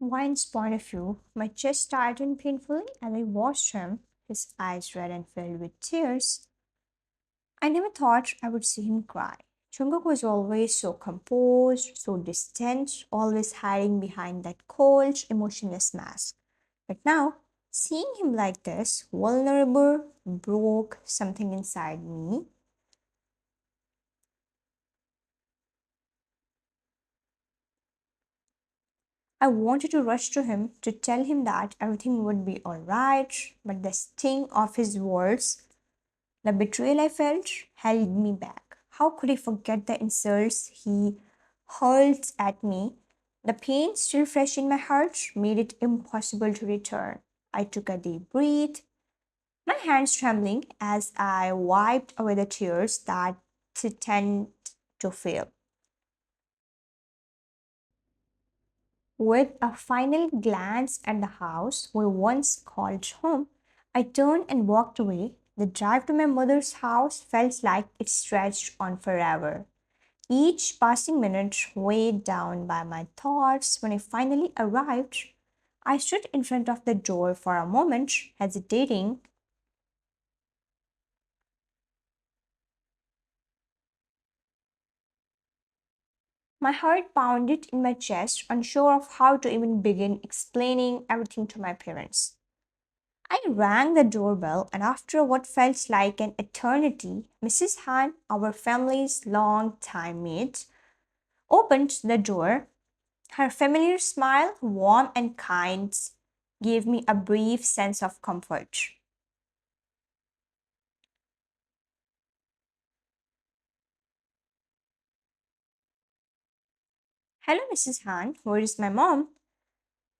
Wine's point of view, my chest tightened painfully as I watched him, his eyes red and filled with tears. I never thought I would see him cry. Jungkook was always so composed, so distant, always hiding behind that cold, emotionless mask. But now, seeing him like this, vulnerable, broke something inside me. I wanted to rush to him to tell him that everything would be alright, but the sting of his words, the betrayal I felt, held me back. How could I forget the insults he hurled at me? The pain, still fresh in my heart, made it impossible to return. I took a deep breath, my hands trembling as I wiped away the tears that threatened to fail. With a final glance at the house we once called home, I turned and walked away. The drive to my mother's house felt like it stretched on forever. Each passing minute weighed down by my thoughts. When I finally arrived, I stood in front of the door for a moment, hesitating. My heart pounded in my chest, unsure of how to even begin explaining everything to my parents. I rang the doorbell, and after what felt like an eternity, Mrs. Han, our family's long-time maid, opened the door. Her familiar smile, warm and kind, gave me a brief sense of comfort. Hello, Mrs. Han, where is my mom?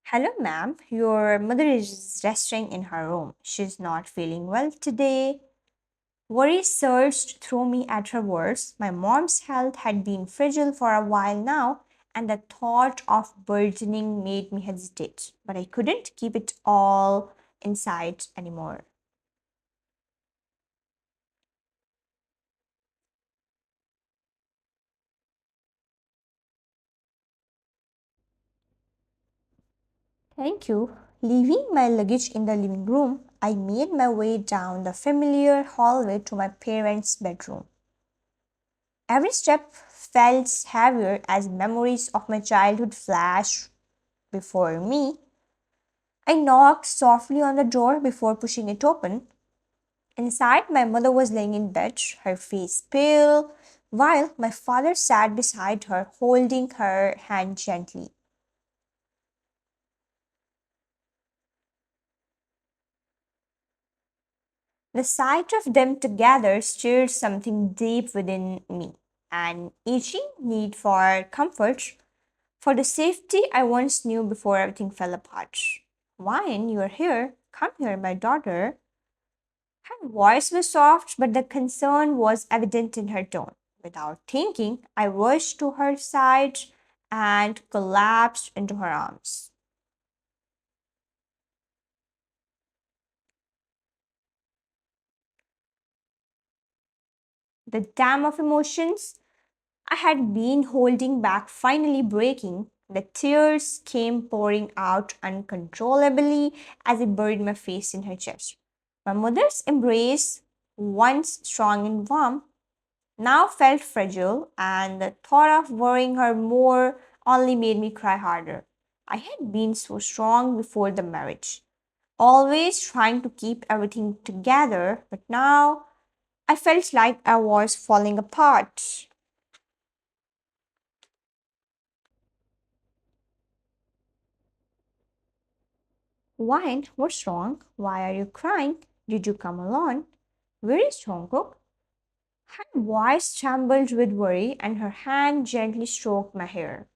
Hello, ma'am. Your mother is resting in her room. She's not feeling well today. Worry surged through me at her words. My mom's health had been fragile for a while now, and the thought of burgeoning made me hesitate. But I couldn't keep it all inside anymore. Thank you. Leaving my luggage in the living room, I made my way down the familiar hallway to my parents' bedroom. Every step felt heavier as memories of my childhood flashed before me. I knocked softly on the door before pushing it open. Inside, my mother was laying in bed, her face pale, while my father sat beside her, holding her hand gently. The sight of them together stirred something deep within me, an itching need for comfort, for the safety I once knew before everything fell apart. Wine, you are here. Come here, my daughter. Her voice was soft, but the concern was evident in her tone. Without thinking, I rushed to her side and collapsed into her arms. The dam of emotions I had been holding back finally breaking. The tears came pouring out uncontrollably as I buried my face in her chest. My mother's embrace, once strong and warm, now felt fragile, and the thought of worrying her more only made me cry harder. I had been so strong before the marriage, always trying to keep everything together, but now I felt like I was falling apart. Why? What's wrong? Why are you crying? Did you come alone? Where is Jungkook? Her voice trembled with worry, and her hand gently stroked my hair,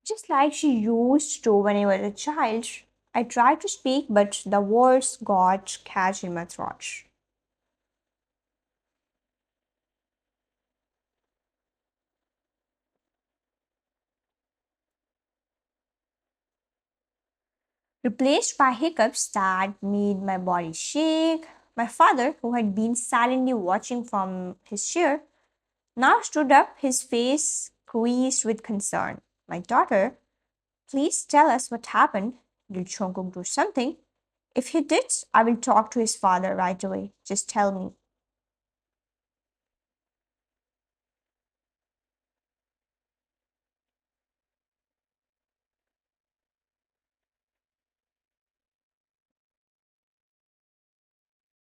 just like she used to when I was a child. I tried to speak, but the words got catch in my throat. Replaced by hiccups that made my body shake. My father, who had been silently watching from his chair, now stood up, his face creased with concern. My daughter, Please tell us what happened. Did Jungkook do something? If he did, I will talk to his father right away. Just tell me.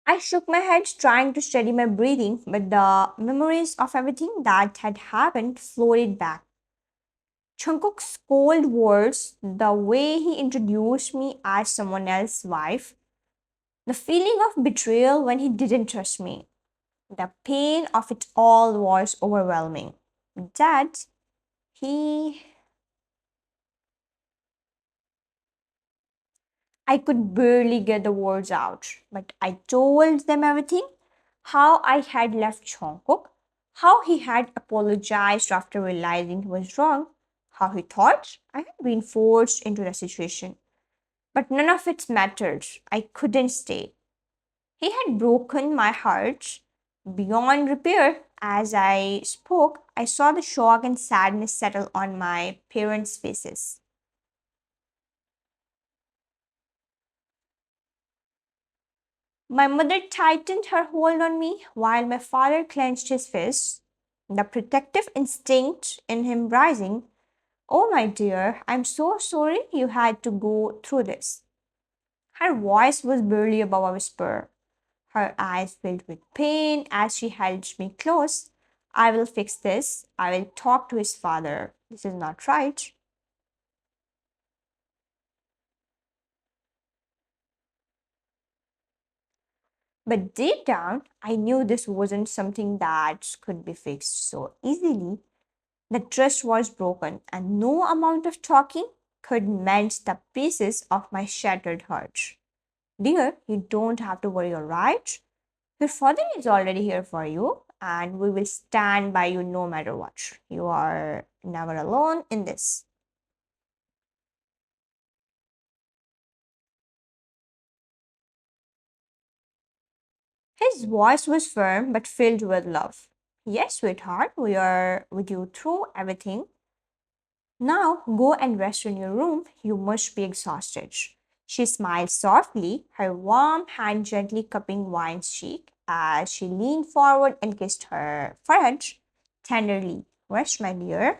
I shook my head, trying to steady my breathing, but the memories of everything that had happened floated back. Jungkook's cold words, the way he introduced me as someone else's wife, the feeling of betrayal when he didn't trust me, the pain of it all was overwhelming. Dad, he. I could barely get the words out, but I told them everything, how I had left Jungkook, how he had apologized after realizing he was wrong, how he thought I had been forced into the situation. But none of it mattered. I couldn't stay. He had broken my heart beyond repair. As I spoke, I saw the shock and sadness settle on my parents' faces. My mother tightened her hold on me while my father clenched his fists, the protective instinct in him rising. Oh, my dear, I'm so sorry you had to go through this. Her voice was barely above a whisper. Her eyes filled with pain as she held me close. I will fix this. I will talk to his father. This is not right. But deep down, I knew this wasn't something that could be fixed so easily. The trust was broken, and no amount of talking could mend the pieces of my shattered heart. Dear, you don't have to worry, alright? Your father is already here for you, and we will stand by you no matter what. You are never alone in this. His voice was firm but filled with love. Yes, sweetheart, we are with you through everything. Now go and rest in your room. You must be exhausted. She smiled softly, her warm hand gently cupping Wine's cheek as she leaned forward and kissed her forehead tenderly. Rest, my dear.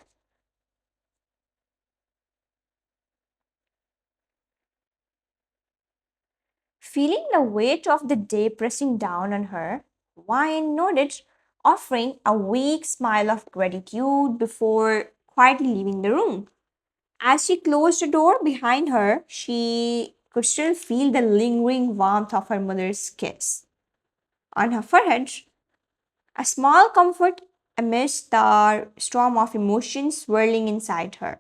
Feeling the weight of the day pressing down on her, Wine nodded, offering a weak smile of gratitude before quietly leaving the room. As she closed the door behind her, she could still feel the lingering warmth of her mother's kiss on her forehead, a small comfort amidst the storm of emotions swirling inside her.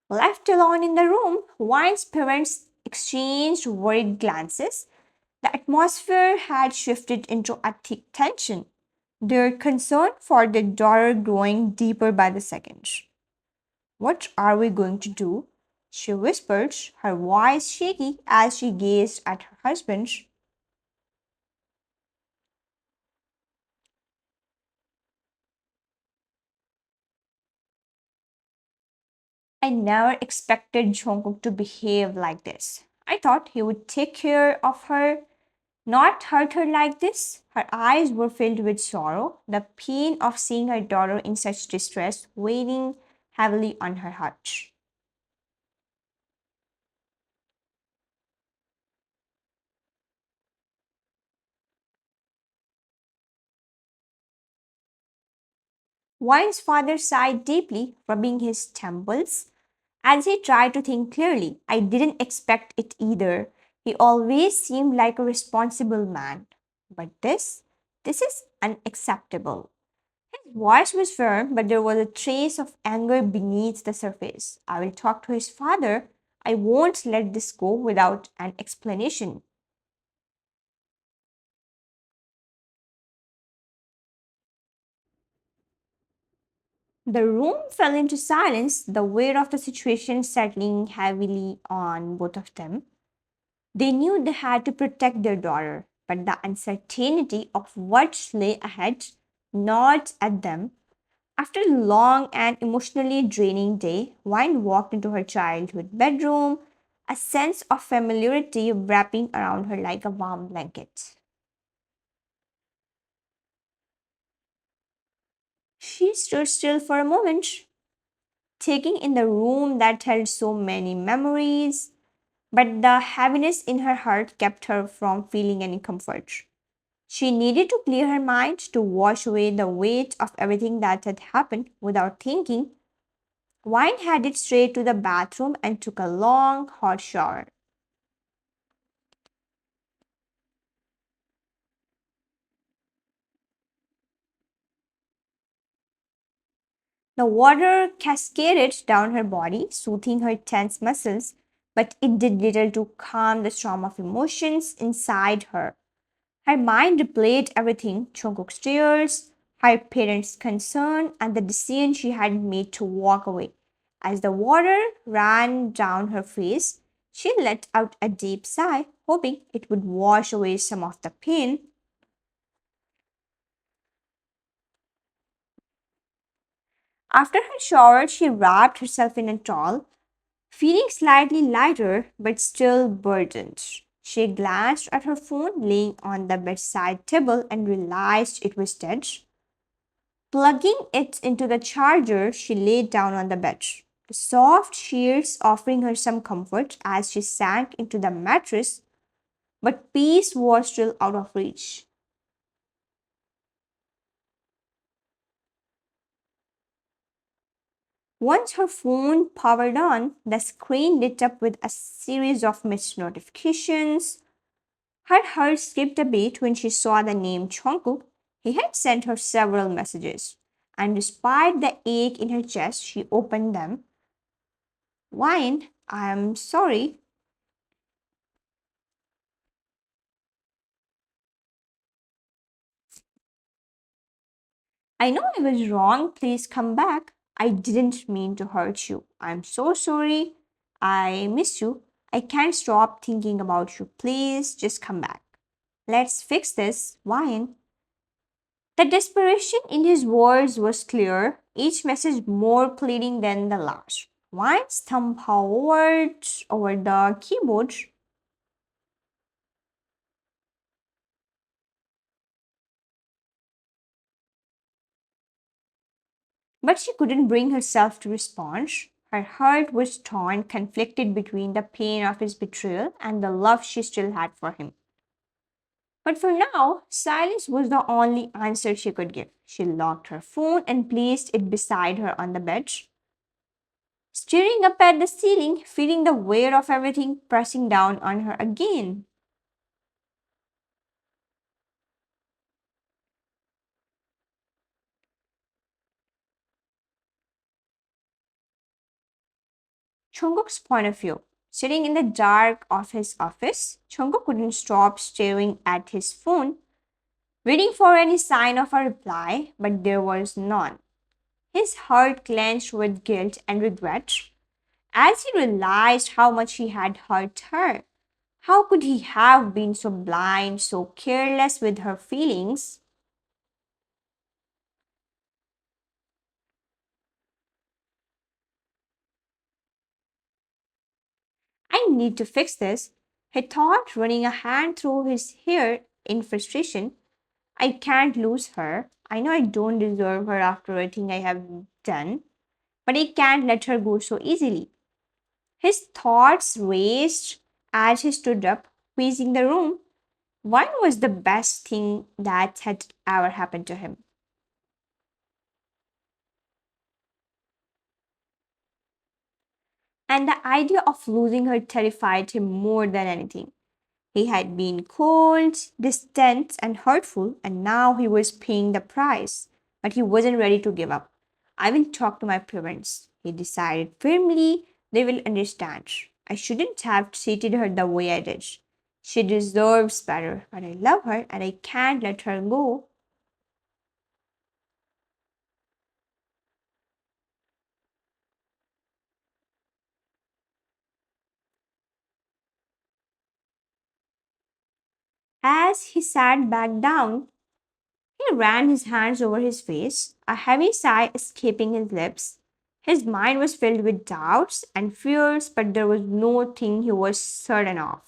Left alone in the room, Wine's parents exchanged worried glances. The atmosphere had shifted into a thick tension, their concern for their daughter growing deeper by the second. What are we going to do? She whispered, her voice shaky as she gazed at her husband. I never expected Jungkook to behave like this. I thought he would take care of her, not hurt her like this. Her eyes were filled with sorrow, the pain of seeing her daughter in such distress weighing heavily on her heart. Wine's father sighed deeply, rubbing his temples. As he tried to think clearly, I didn't expect it either. He always seemed like a responsible man. But this is unacceptable. His voice was firm, but there was a trace of anger beneath the surface. I will talk to his father. I won't let this go without an explanation. The room fell into silence, the weight of the situation settling heavily on both of them. They knew they had to protect their daughter, but the uncertainty of what lay ahead nods at them. After a long and emotionally draining day, Wine walked into her childhood bedroom, a sense of familiarity wrapping around her like a warm blanket. She stood still for a moment, taking in the room that held so many memories, but the heaviness in her heart kept her from feeling any comfort. She needed to clear her mind to wash away the weight of everything that had happened without thinking. Wine headed straight to the bathroom and took a long, hot shower. The water cascaded down her body, soothing her tense muscles, but it did little to calm the storm of emotions inside her. Her mind replayed everything: Jungkook's tears, her parents' concern, and the decision she had made to walk away. As the water ran down her face, she let out a deep sigh, hoping it would wash away some of the pain. After her shower, she wrapped herself in a towel, feeling slightly lighter but still burdened. She glanced at her phone laying on the bedside table and realized it was dead. Plugging it into the charger, she lay down on the bed, the soft sheets offering her some comfort as she sank into the mattress, but peace was still out of reach. Once her phone powered on, the screen lit up with a series of missed notifications. Her heart skipped a beat when she saw the name Jungkook. He had sent her several messages, and despite the ache in her chest, she opened them. Wine, I'm sorry. I know I was wrong. Please come back. I didn't mean to hurt you. I'm so sorry. I miss you. I can't stop thinking about you. Please just come back. Let's fix this. Wine. The desperation in his words was clear, each message more pleading than the last. Wine's thumb hovered over the keyboard, but she couldn't bring herself to respond. Her heart was torn, conflicted between the pain of his betrayal and the love she still had for him. But for now, silence was the only answer she could give. She locked her phone and placed it beside her on the bed, staring up at the ceiling, feeling the weight of everything pressing down on her again. Jungkook's point of view. Sitting in the dark of his office, Jungkook couldn't stop staring at his phone, waiting for any sign of a reply, but there was none. His heart clenched with guilt and regret as he realized how much he had hurt her. How could he have been so blind, so careless with her feelings? I need to fix this, he thought, running a hand through his hair in frustration. I can't lose her. I know I don't deserve her after everything I have done, but I can't let her go so easily. His thoughts raced as he stood up, pacing the room. Wine was the best thing that had ever happened to him. And the idea of losing her terrified him more than anything. He had been cold, distant, and hurtful, and now he was paying the price. But he wasn't ready to give up. I will talk to my parents. He decided firmly. They will understand. I shouldn't have treated her the way I did. She deserves better, but I love her and I can't let her go. As he sat back down, He ran his hands over his face, a heavy sigh escaping his lips. His mind was filled with doubts and fears, but there was no thing he was certain of.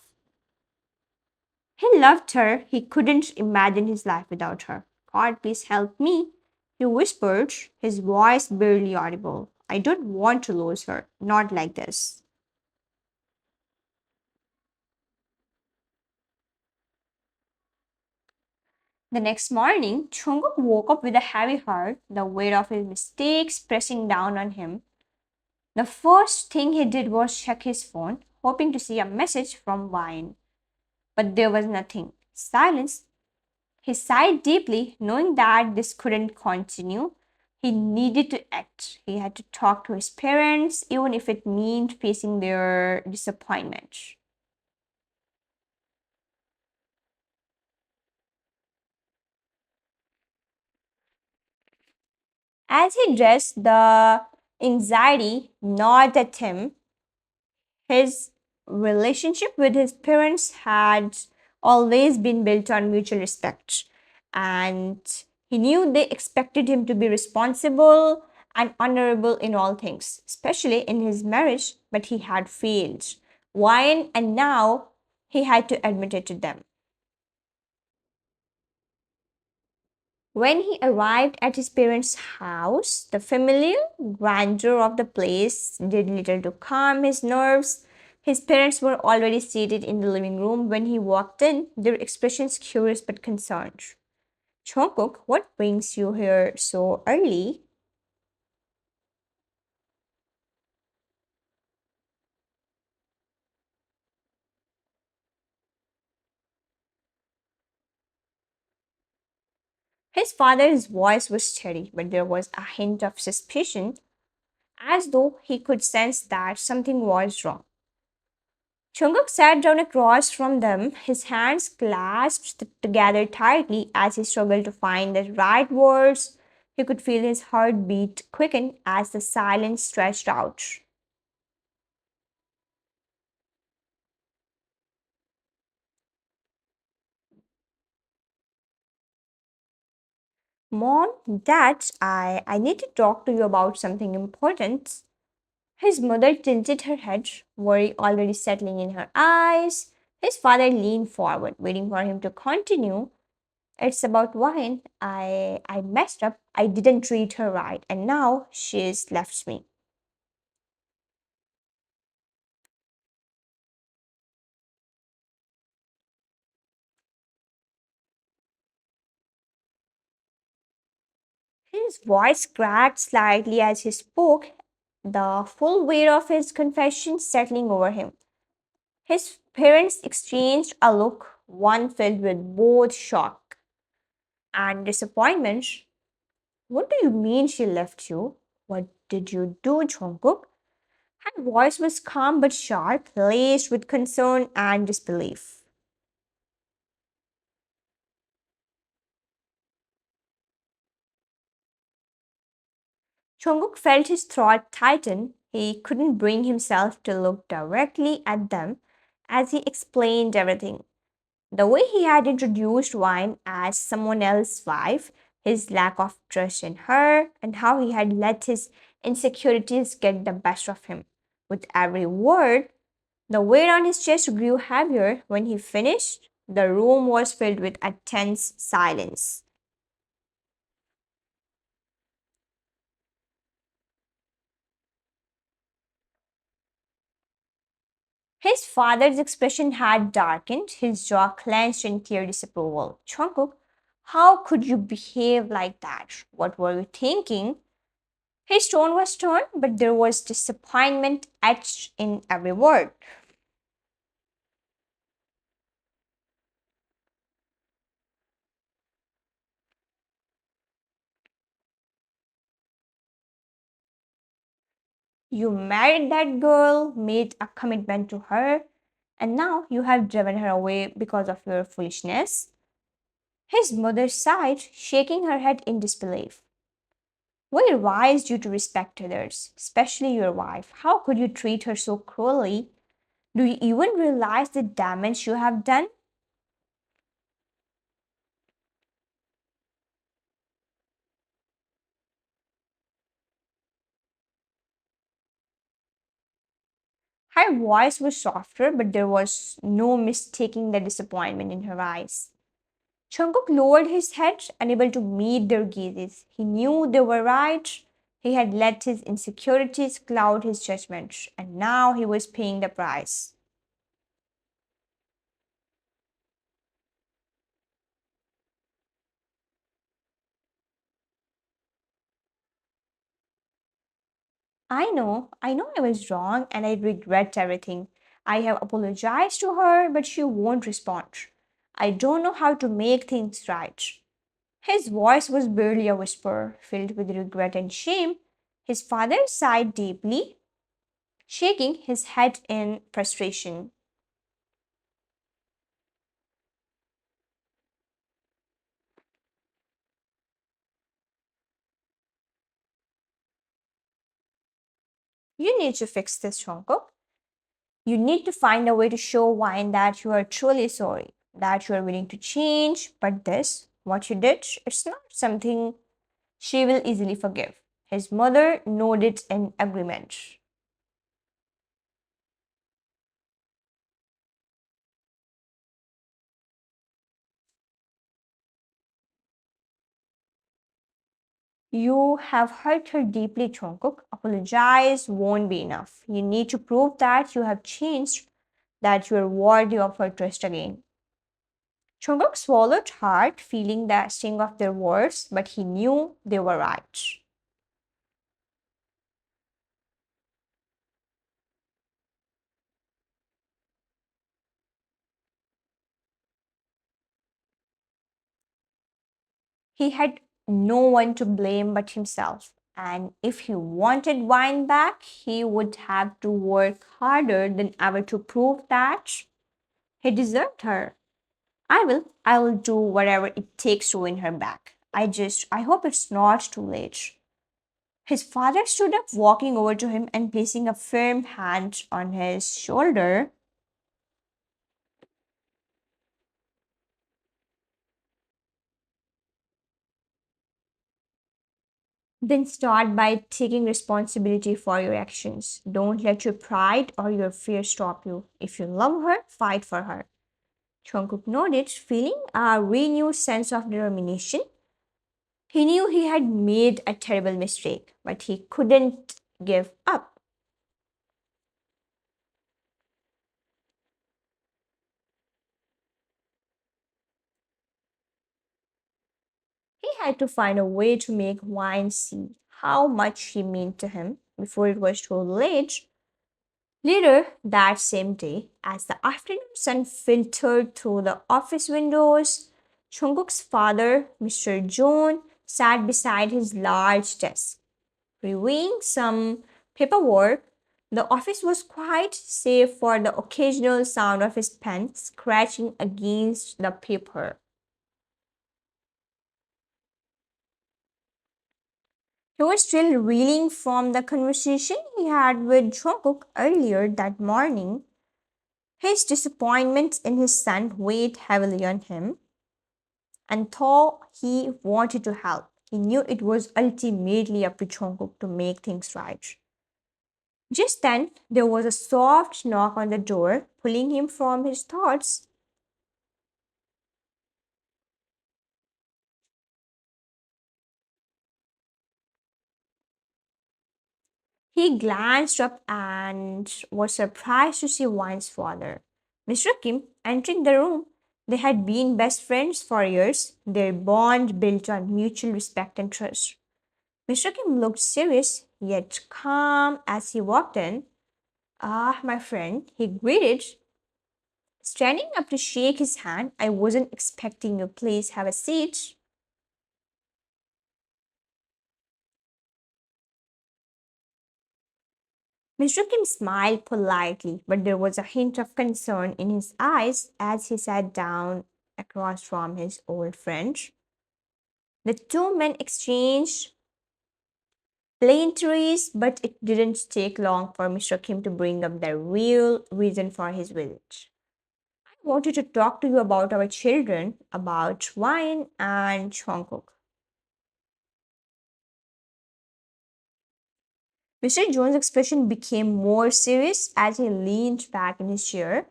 He loved her. He couldn't imagine his life without her. God, please help me. He whispered, his voice barely audible. I don't want to lose her. Not like this. The next morning, Jungkook woke up with a heavy heart, the weight of his mistakes pressing down on him. The first thing he did was check his phone, hoping to see a message from Wine. But there was nothing. Silence. He sighed deeply, knowing that this couldn't continue. He needed to act. He had to talk to his parents, even if it meant facing their disappointment. As he dressed, the anxiety gnawed at him. His relationship with his parents had always been built on mutual respect, and he knew they expected him to be responsible and honorable in all things, especially in his marriage, but he had failed. Why? And now he had to admit it to them. When he arrived at his parents' house, the familiar grandeur of the place did little to calm his nerves. His parents were already seated in the living room when he walked in, their expressions curious but concerned. Jungkook, what brings you here so early? His father's voice was steady, but there was a hint of suspicion, as though he could sense that something was wrong. Jungkook sat down across from them, his hands clasped together tightly as he struggled to find the right words. He could feel his heartbeat quicken as the silence stretched out. Mom, Dad, I need to talk to you about something important. His mother tilted her head, worry already settling in her eyes. His father leaned forward, waiting for him to continue. It's about wine. I messed up. I didn't treat her right, and now she's left me. His voice cracked slightly as he spoke, the full weight of his confession settling over him. His parents exchanged a look, one filled with both shock and disappointment. What do you mean she left you? What did you do, Jungkook? Her voice was calm but sharp, laced with concern and disbelief. Jungkook felt his throat tighten. He couldn't bring himself to look directly at them as he explained everything. The way he had introduced Wine as someone else's wife, his lack of trust in her, and how he had let his insecurities get the best of him. With every word, the weight on his chest grew heavier. When he finished, the room was filled with a tense silence. His father's expression had darkened, his jaw clenched in clear disapproval. Jungkook, how could you behave like that? What were you thinking? His tone was stern, but there was disappointment etched in every word. You married that girl, made a commitment to her, and now you have driven her away because of your foolishness. His mother sighed, shaking her head in disbelief. We advised you to respect others, especially your wife. How could you treat her so cruelly? Do you even realize the damage you have done? Her voice was softer, but there was no mistaking the disappointment in her eyes. Jungkook lowered his head, unable to meet their gazes. He knew they were right. He had let his insecurities cloud his judgment, and now he was paying the price. I know I was wrong and I regret everything. I have apologized to her, but she won't respond. I don't know how to make things right. His voice was barely a whisper, filled with regret and shame. His father sighed deeply, shaking his head in frustration. You need to fix this, Jungkook. You need to find a way to show Wine that you are truly sorry, that you are willing to change. But this, what you did, it's not something she will easily forgive. His mother nodded in agreement. You have hurt her deeply, Jungkook. Apologize won't be enough. You need to prove that you have changed, that you are worthy of her trust again. Jungkook swallowed hard, feeling the sting of their words, but he knew they were right. He had no one to blame but himself. And if he wanted Wine back, he would have to work harder than ever to prove that he deserved her. I will do whatever it takes to win her back. I hope it's not too late. His father stood up, walking over to him and placing a firm hand on his shoulder. Then start by taking responsibility for your actions. Don't let your pride or your fear stop you. If you love her, fight for her. Jungkook nodded, feeling a renewed sense of determination. He knew he had made a terrible mistake, but he couldn't give up. He had to find a way to make Wine see how much she meant to him before it was too late. Later that same day, as the afternoon sun filtered through the office windows, Jungkook's father, Mr. John, sat beside his large desk, reviewing some paperwork. The office was quiet, save for the occasional sound of his pen scratching against the paper. He was still reeling from the conversation he had with Jungkook earlier that morning. His disappointment in his son weighed heavily on him, and though he wanted to help, he knew it was ultimately up to Jungkook to make things right. Just then, there was a soft knock on the door, pulling him from his thoughts. He glanced up and was surprised to see Wine's father, Mr. Kim, entering the room. They had been best friends for years, their bond built on mutual respect and trust. Mr. Kim looked serious yet calm as he walked in. Ah, my friend, he greeted, standing up to shake his hand. I wasn't expecting you. Please have a seat. Mr. Kim smiled politely, but there was a hint of concern in his eyes as he sat down across from his old friend. The two men exchanged pleasantries, but it didn't take long for Mr. Kim to bring up the real reason for his visit. I wanted to talk to you about our children, about Wine and Jungkook. Mr. Jones' expression became more serious as he leaned back in his chair.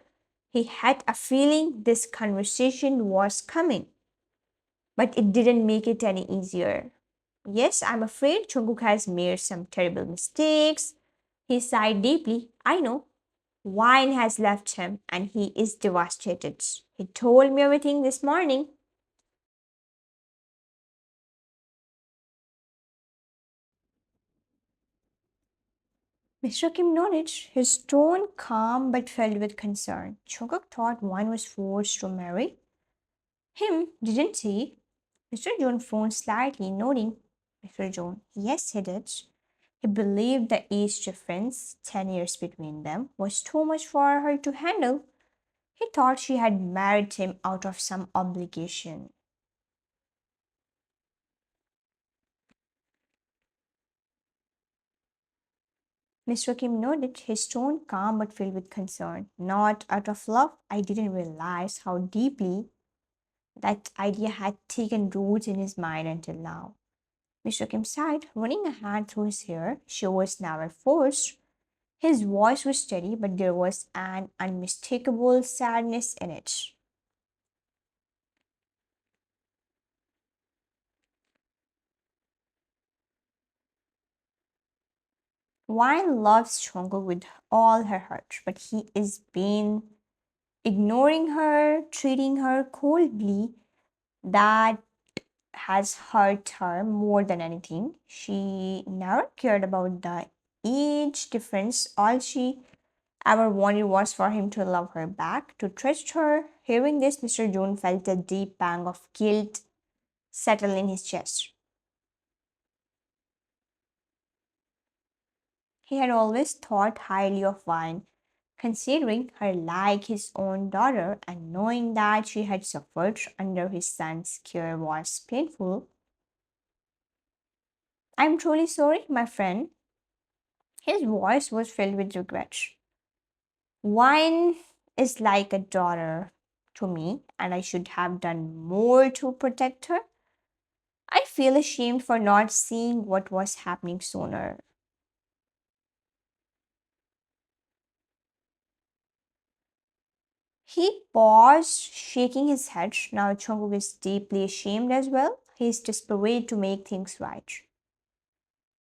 He had a feeling this conversation was coming, but it didn't make it any easier. Yes, I'm afraid Jungkook has made some terrible mistakes. He sighed deeply. I know. Wine has left him and he is devastated. He told me everything this morning. Mr. Kim nodded, his tone calm but filled with concern. Jungkook thought wine was forced to marry him, didn't he? Mr. John frowned slightly, nodding. Mr. John, yes, he did. He believed the age difference, 10 years between them, was too much for her to handle. He thought she had married him out of some obligation. Mr. Kim nodded, his tone calm but filled with concern. Not out of love, I didn't realize how deeply that idea had taken roots in his mind until now. Mr. Kim sighed, running a hand through his hair. She was never forced. His voice was steady, but there was an unmistakable sadness in it. Wine loves Jungkook with all her heart, but he is been ignoring her, treating her coldly. That has hurt her more than anything. She never cared about the age difference. All she ever wanted was for him to love her back, to trust her. Hearing this, Mr. June felt a deep pang of guilt settle in his chest. He had always thought highly of Vine, considering her like his own daughter, and knowing that she had suffered under his son's care was painful. I'm truly sorry, my friend. His voice was filled with regret. Wine is like a daughter to me, and I should have done more to protect her. I feel ashamed for not seeing what was happening sooner. He paused, shaking his head. Now Jungkook is deeply ashamed as well. He is desperate to make things right,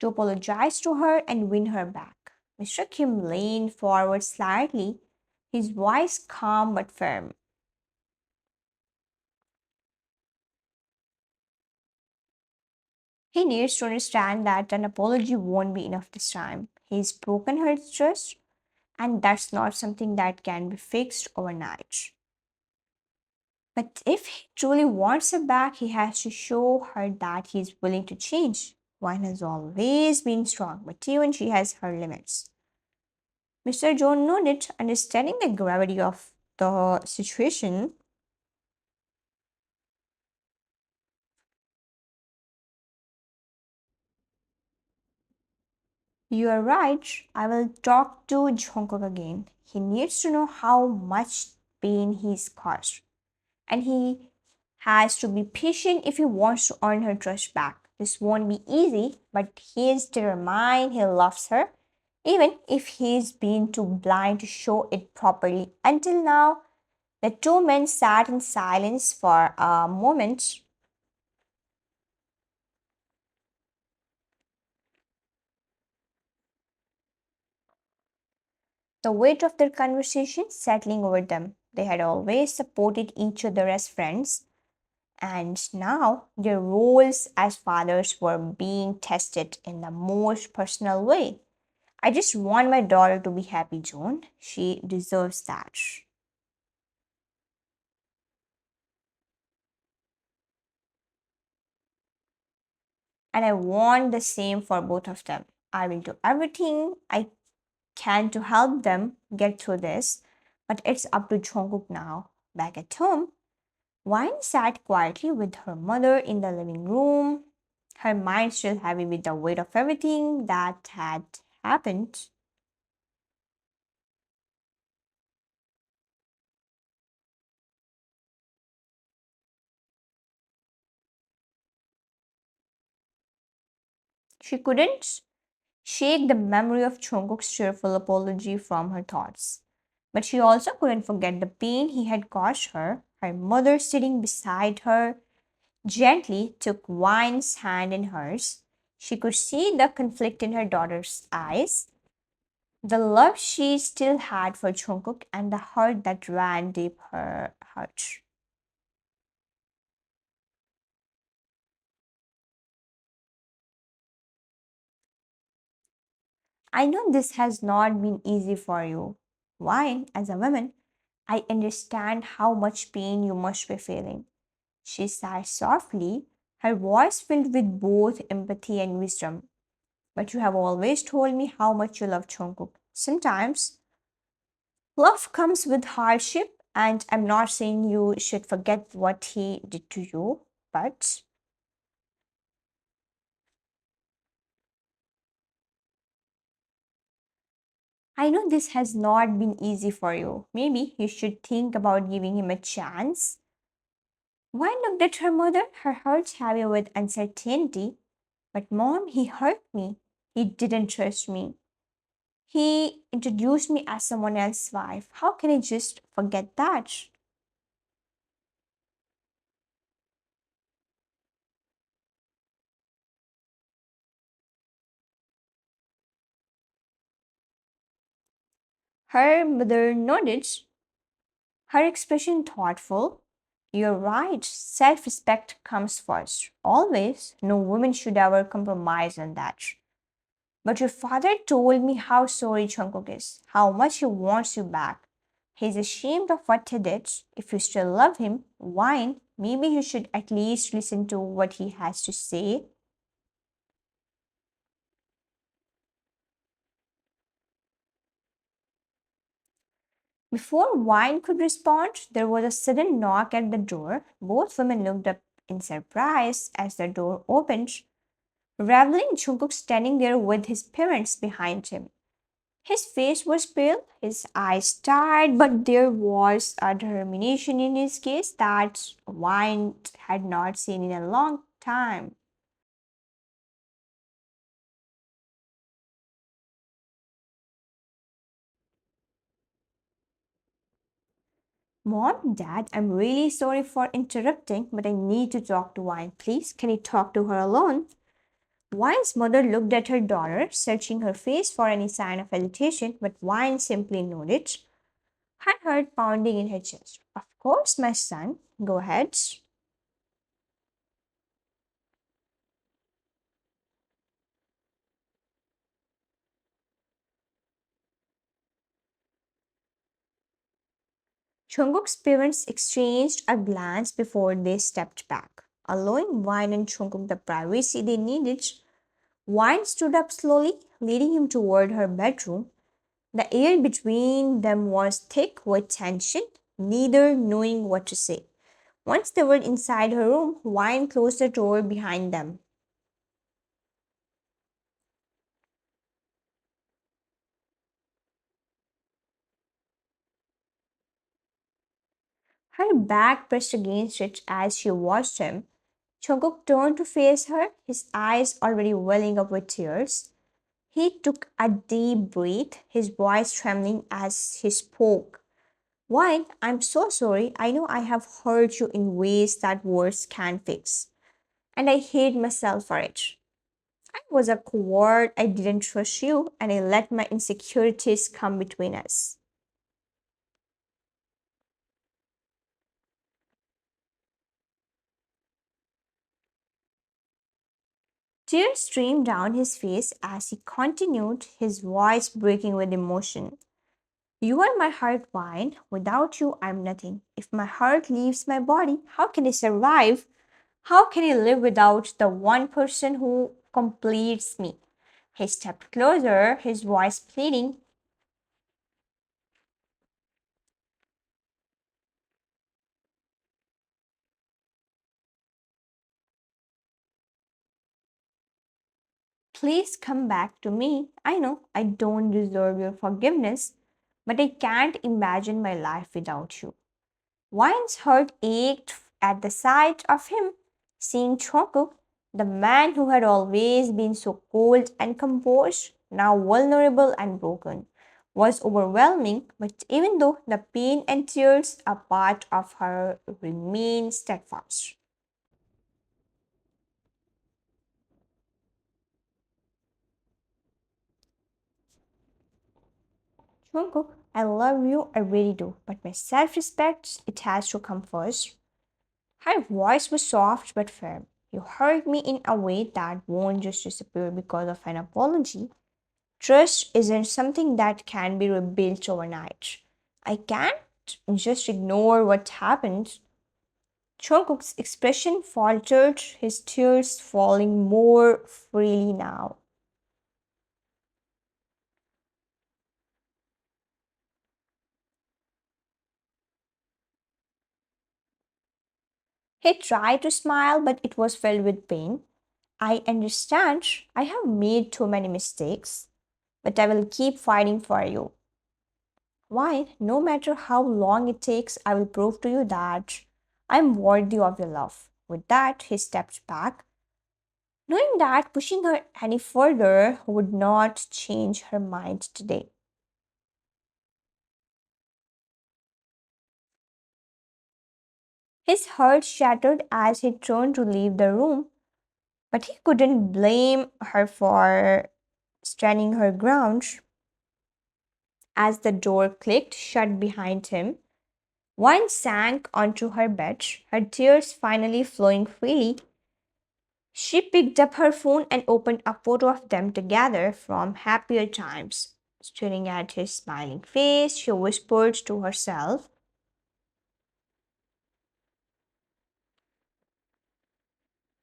to apologize to her and win her back. Mr. Kim leaned forward slightly, his voice calm but firm. He needs to understand that an apology won't be enough this time. He's broken her trust, and that's not something that can be fixed overnight. But if he truly wants her back, he has to show her that he is willing to change. Wine has always been strong, but even she has her limits. Mr. John nodded, understanding the gravity of the situation. You are right. I will talk to Jungkook again. He needs to know how much pain he's caused. And he has to be patient if he wants to earn her trust back. This won't be easy, but he is determined he loves her, even if he's been too blind to show it properly. Until now, the two men sat in silence for a moment. The weight of their conversation settling over them. They had always supported each other as friends, and now their roles as fathers were being tested in the most personal way. I just want my daughter to be happy, Joan. She deserves that. And I want the same for both of them. I will do everything I can to help them get through this, but it's up to Jungkook now. Back at home, Wine sat quietly with her mother in the living room, her mind still heavy with the weight of everything that had happened. She couldn't. shake the memory of Jungkook's cheerful apology from her thoughts. But she also couldn't forget the pain he had caused her. Her mother, sitting beside her, gently took Wine's hand in hers. She could see the conflict in her daughter's eyes, the love she still had for Jungkook, and the hurt that ran deep her heart. I know this has not been easy for you. Wine, as a woman, I understand how much pain you must be feeling. She sighed softly, her voice filled with both empathy and wisdom. But you have always told me how much you love Jungkook. Sometimes love comes with hardship, and I'm not saying you should forget what he did to you, but I know this has not been easy for you. Maybe you should think about giving him a chance. Wine looked at her mother, her heart heavy with uncertainty. But mom, he hurt me. He didn't trust me. He introduced me as someone else's wife. How can I just forget that? Her mother nodded, her expression thoughtful. You're right, self respect comes first. Always. No woman should ever compromise on that. But your father told me how sorry Jungkook is, how much he wants you back. He's ashamed of what he did. If you still love him, why? Maybe you should at least listen to what he has to say. Before Wine could respond, there was a sudden knock at the door. Both women looked up in surprise as the door opened, revealing Jungkook standing there with his parents behind him. His face was pale, his eyes tired, but there was a determination in his gaze that Wine had not seen in a long time. Mom, Dad, I'm really sorry for interrupting, but I need to talk to Wine. Please, can you talk to her alone? Wine's mother looked at her daughter, searching her face for any sign of hesitation, but Wine simply nodded, her heart pounding in her chest. Of course, my son. Go ahead. Jungkook's parents exchanged a glance before they stepped back, allowing Wine and Jungkook the privacy they needed. Wine stood up slowly, leading him toward her bedroom. The air between them was thick with tension, neither knowing what to say. Once they were inside her room, Wine closed the door behind them. Her back pressed against it as she watched him. Jungkook turned to face her, his eyes already welling up with tears. He took a deep breath, his voice trembling as he spoke. Why? I'm so sorry. I know I have hurt you in ways that words can't fix. And I hate myself for it. I was a coward, I didn't trust you, and I let my insecurities come between us. Tears streamed down his face as he continued, his voice breaking with emotion. You are my heart wine. Without you, I'm nothing. If my heart leaves my body, how can I survive? How can I live without the one person who completes me? He stepped closer, his voice pleading. Please come back to me. I know I don't deserve your forgiveness, but I can't imagine my life without you. Wine's heart ached at the sight of him, seeing Jungkook, the man who had always been so cold and composed, now vulnerable and broken, was overwhelming, but even though the pain and tears, a part of her remained steadfast. Jungkook, I love you, I really do, but my self respect, it has to come first. Her voice was soft but firm. You hurt me in a way that won't just disappear because of an apology. Trust isn't something that can be rebuilt overnight. I can't just ignore what happened. Jungkook's expression faltered, his tears falling more freely now. He tried to smile, but it was filled with pain. I understand I have made too many mistakes, but I will keep fighting for you. Why? No matter how long it takes, I will prove to you that I am worthy of your love. With that, he stepped back, knowing that pushing her any further would not change her mind today. His heart shattered as he turned to leave the room, but he couldn't blame her for standing her ground. As the door clicked shut behind him, Wine sank onto her bed, her tears finally flowing freely. She picked up her phone and opened a photo of them together from happier times. Staring at his smiling face, she whispered to herself,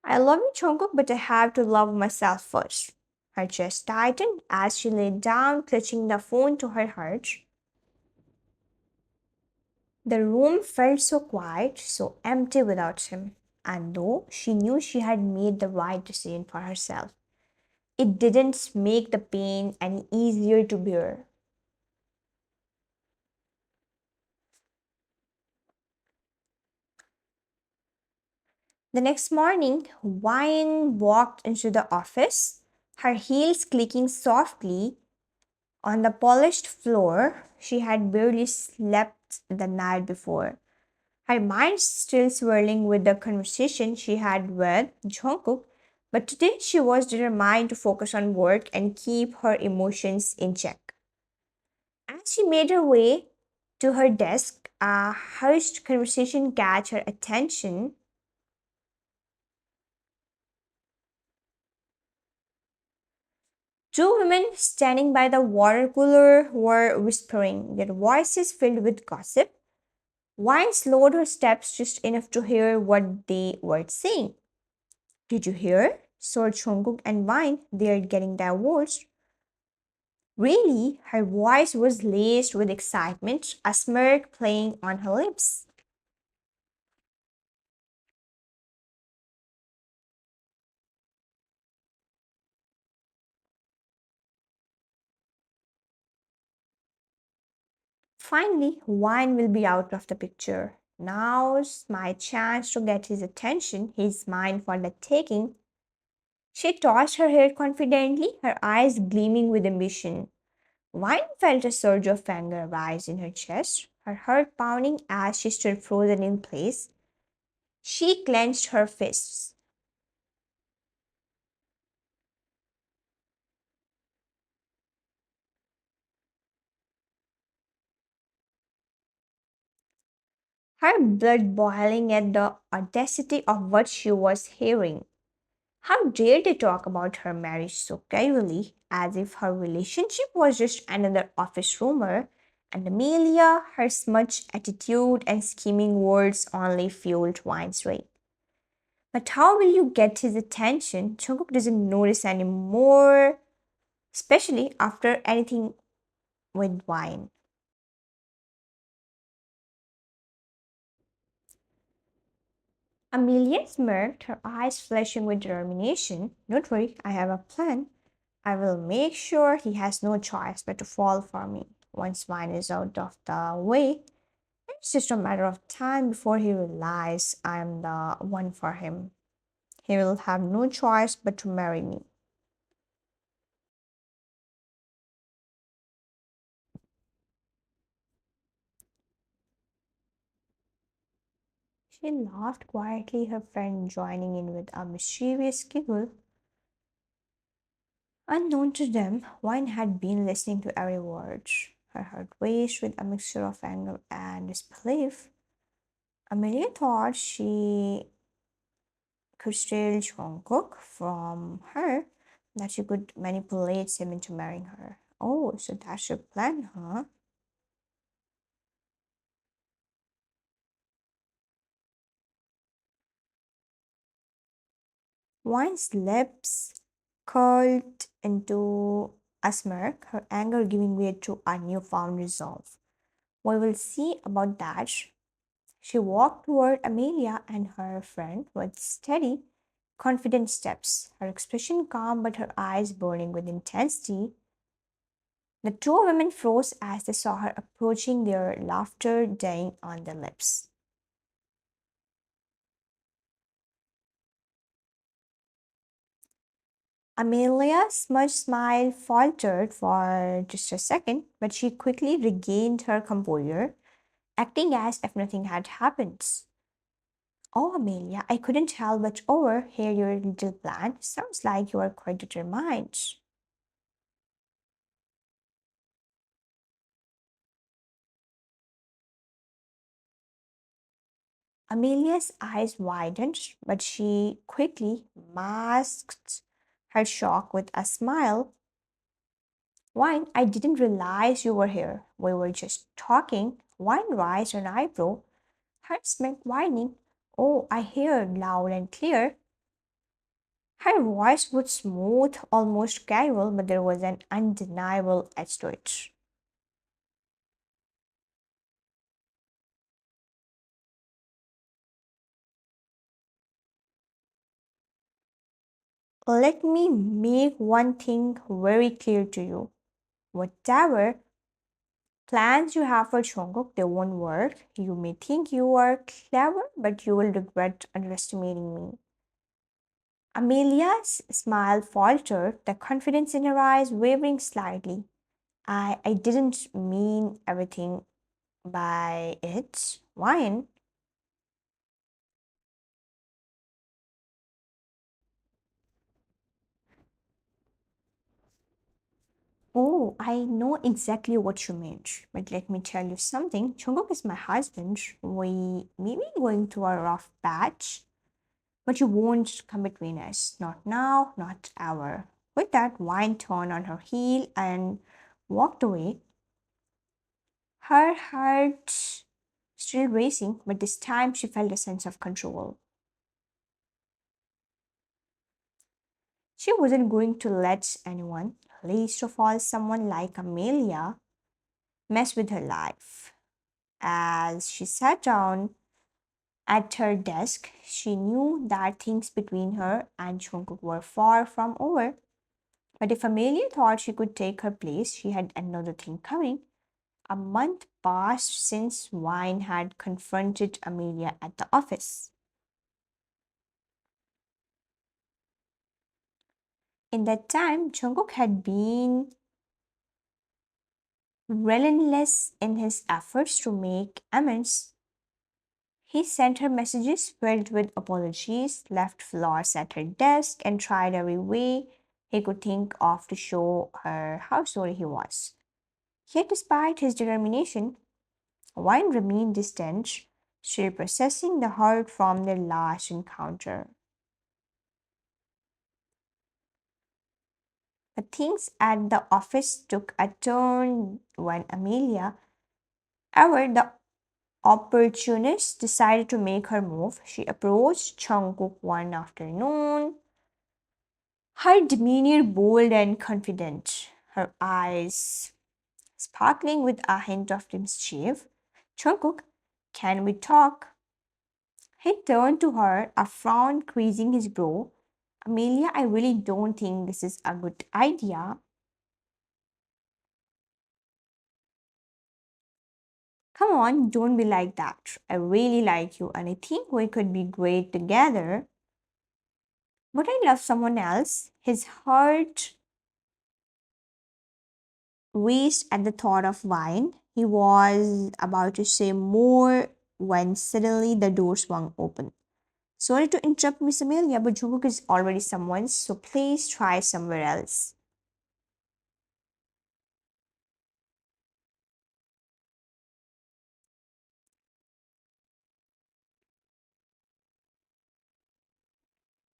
I love you, Jungkook, but I have to love myself first. Her chest tightened as she lay down, clutching the phone to her heart. The room felt so quiet, so empty without him. And though she knew she had made the right decision for herself, it didn't make the pain any easier to bear. The next morning, Wine walked into the office, her heels clicking softly on the polished floor. She had barely slept the night before. Her mind still swirling with the conversation she had with Jungkook, but today she was determined to focus on work and keep her emotions in check. As she made her way to her desk, a hushed conversation catch her attention. Two women standing by the water cooler were whispering, their voices filled with gossip. Wine slowed her steps just enough to hear what they were saying. Did you hear? So Jungkook and Wine, they're getting divorced. Really? Her voice was laced with excitement, a smirk playing on her lips. Finally, Wine will be out of the picture. Now's my chance to get his attention. He's mine for the taking. She tossed her head confidently, her eyes gleaming with ambition. Wine felt a surge of anger rise in her chest, her heart pounding as she stood frozen in place. She clenched her fists. Her blood boiling at the audacity of what she was hearing. How dare they talk about her marriage so casually, as if her relationship was just another office rumor, and Amelia, her smudged attitude and scheming words only fueled Wine's rage. But how will you get his attention? Jungkook doesn't notice anymore, especially after anything with Wine. Amelia smirked, her eyes flashing with determination. Don't worry, I have a plan. I will make sure he has no choice but to fall for me. Once mine is out of the way, it's just a matter of time before he realizes I'm the one for him. He will have no choice but to marry me. She laughed quietly, her friend joining in with a mischievous giggle. Unknown to them, Wine had been listening to every word. Her heart raced with a mixture of anger and disbelief. Amelia thought she could steal Jungkook from her, that she could manipulate him into marrying her. Oh, so that's your plan, huh? Wine's lips curled into a smirk, her anger giving way to a newfound resolve. We will see about that. She walked toward Amelia and her friend with steady, confident steps, her expression calm but her eyes burning with intensity. The two women froze as they saw her approaching, their laughter dying on their lips. Amelia's smudged smile faltered for just a second, but she quickly regained her composure, acting as if nothing had happened. Oh, Amelia, I couldn't help but overhear your little plan. Sounds like you are quite determined. Amelia's eyes widened, but she quickly masked her shock with a smile. Wine, I didn't realize you were here. We were just talking. Wine raised an eyebrow, her smirk widening. Oh, I hear loud and clear. Her voice was smooth, almost casual, but there was an undeniable edge to it. Let me make one thing very clear to you. Whatever plans you have for Jungkook, they won't work. You may think you are clever, but you will regret underestimating me. Amelia's smile faltered, the confidence in her eyes wavering slightly. I didn't mean everything by it. Wine. Oh, I know exactly what you meant. But let me tell you something. Jungkook is my husband. We may be going through a rough patch, but you won't come between us. Not now, not ever. With that, Wine turned on her heel and walked away, her heart still racing, but this time she felt a sense of control. She wasn't going to let anyone, least of all someone like Amelia, mess with her life. As she sat down at her desk, she knew that things between her and Jungkook were far from over. But if Amelia thought she could take her place, she had another thing coming. A month passed since Wine had confronted Amelia at the office. In that time, Jungkook had been relentless in his efforts to make amends. He sent her messages filled with apologies, left flowers at her desk, and tried every way he could think of to show her how sorry he was. Yet, despite his determination, Wine remained distant, still processing the hurt from their last encounter. But things at the office took a turn when Amelia, ever the opportunist, decided to make her move. She approached Jungkook one afternoon, her demeanor bold and confident, her eyes sparkling with a hint of mischief. Jungkook, can we talk? He turned to her, a frown creasing his brow. Amelia, I really don't think this is a good idea. Come on, don't be like that. I really like you and I think we could be great together. Would I love someone else? His heart raced at the thought of wine. He was about to say more, when suddenly the door swung open. Sorry to interrupt, Miss Amelia, but Jungkook is already someone's, so please try somewhere else.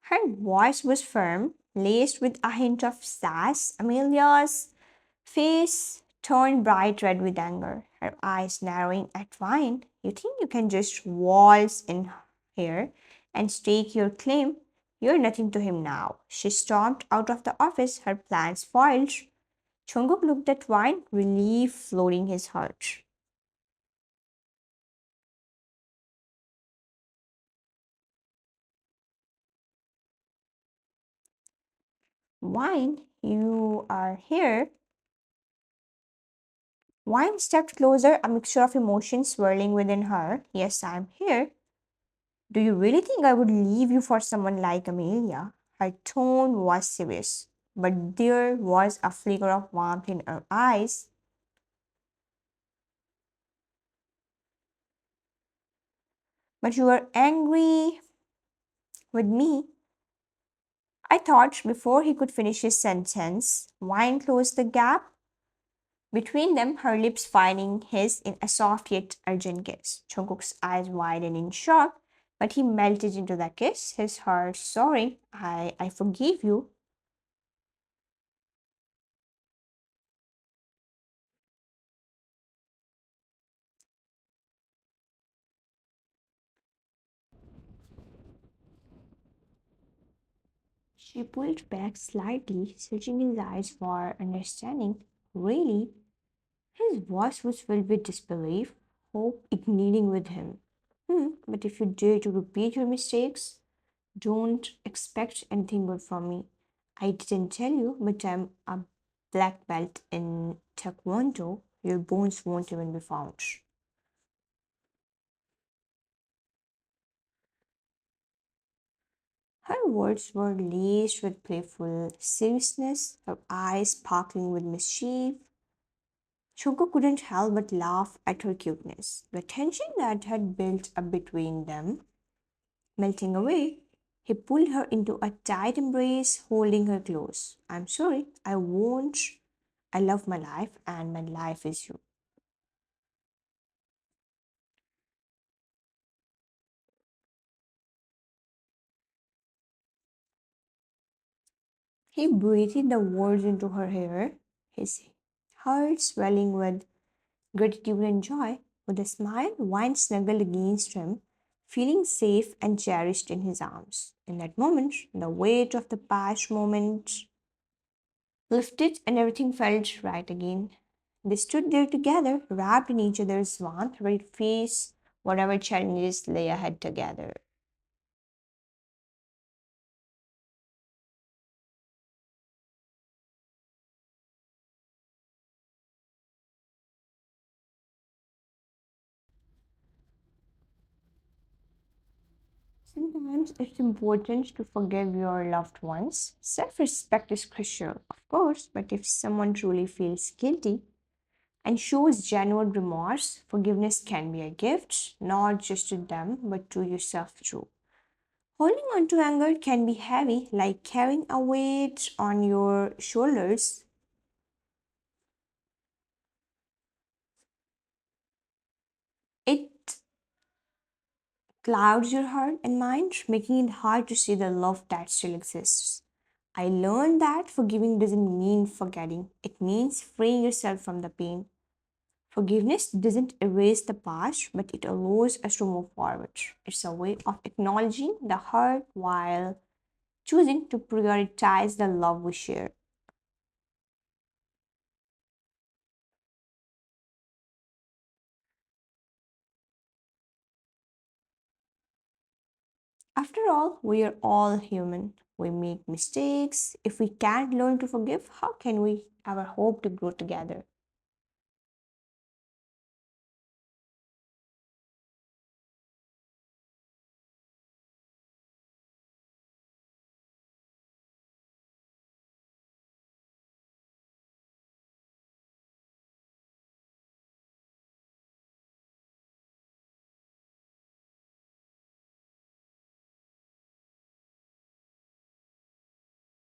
Her voice was firm, laced with a hint of sass. Amelia's face turned bright red with anger, her eyes narrowing at Vine. You think you can just waltz in here and stake your claim? You're nothing to him now. She stormed out of the office, her plans foiled. Jungkook looked at Vine, relief flooding his heart. Wine, you are here. Wine stepped closer, a mixture of emotions swirling within her. Yes, I'm here. Do you really think I would leave you for someone like Amelia? Her tone was serious, but there was a flicker of warmth in her eyes. But you were angry with me. I thought before he could finish his sentence, Wine closed the gap between them, her lips finding his in a soft yet urgent kiss. Jungkook's eyes widened in shock, but he melted into the kiss, his heart soaring. I forgive you. She pulled back slightly, searching his eyes for understanding. Really? His voice was filled with disbelief, hope igniting with him. But if you dare to repeat your mistakes, don't expect anything good from me. I didn't tell you, but I'm a black belt in Taekwondo. Your bones won't even be found. Her words were laced with playful seriousness, her eyes sparkling with mischief. Shoko couldn't help but laugh at her cuteness. The tension that had built up between them melting away, he pulled her into a tight embrace, holding her close. I'm sorry, I won't. I love my life, and my life is you. He breathed the words into her hair, his heart swelling with gratitude and joy. With a smile, Wine snuggled against him, feeling safe and cherished in his arms. In that moment, the weight of the past moment lifted and everything felt right again. They stood there together, wrapped in each other's warmth, ready to face whatever challenges lay ahead together. Sometimes it's important to forgive your loved ones. Self respect is crucial, of course, but if someone truly feels guilty and shows genuine remorse, forgiveness can be a gift, not just to them, but to yourself too. Holding on to anger can be heavy, like carrying a weight on your shoulders. It clouds your heart and mind, making it hard to see the love that still exists. I learned that forgiving doesn't mean forgetting, it means freeing yourself from the pain. Forgiveness doesn't erase the past, but it allows us to move forward. It's a way of acknowledging the hurt while choosing to prioritize the love we share. After all, we are all human. We make mistakes. If we can't learn to forgive, how can we ever hope to grow together?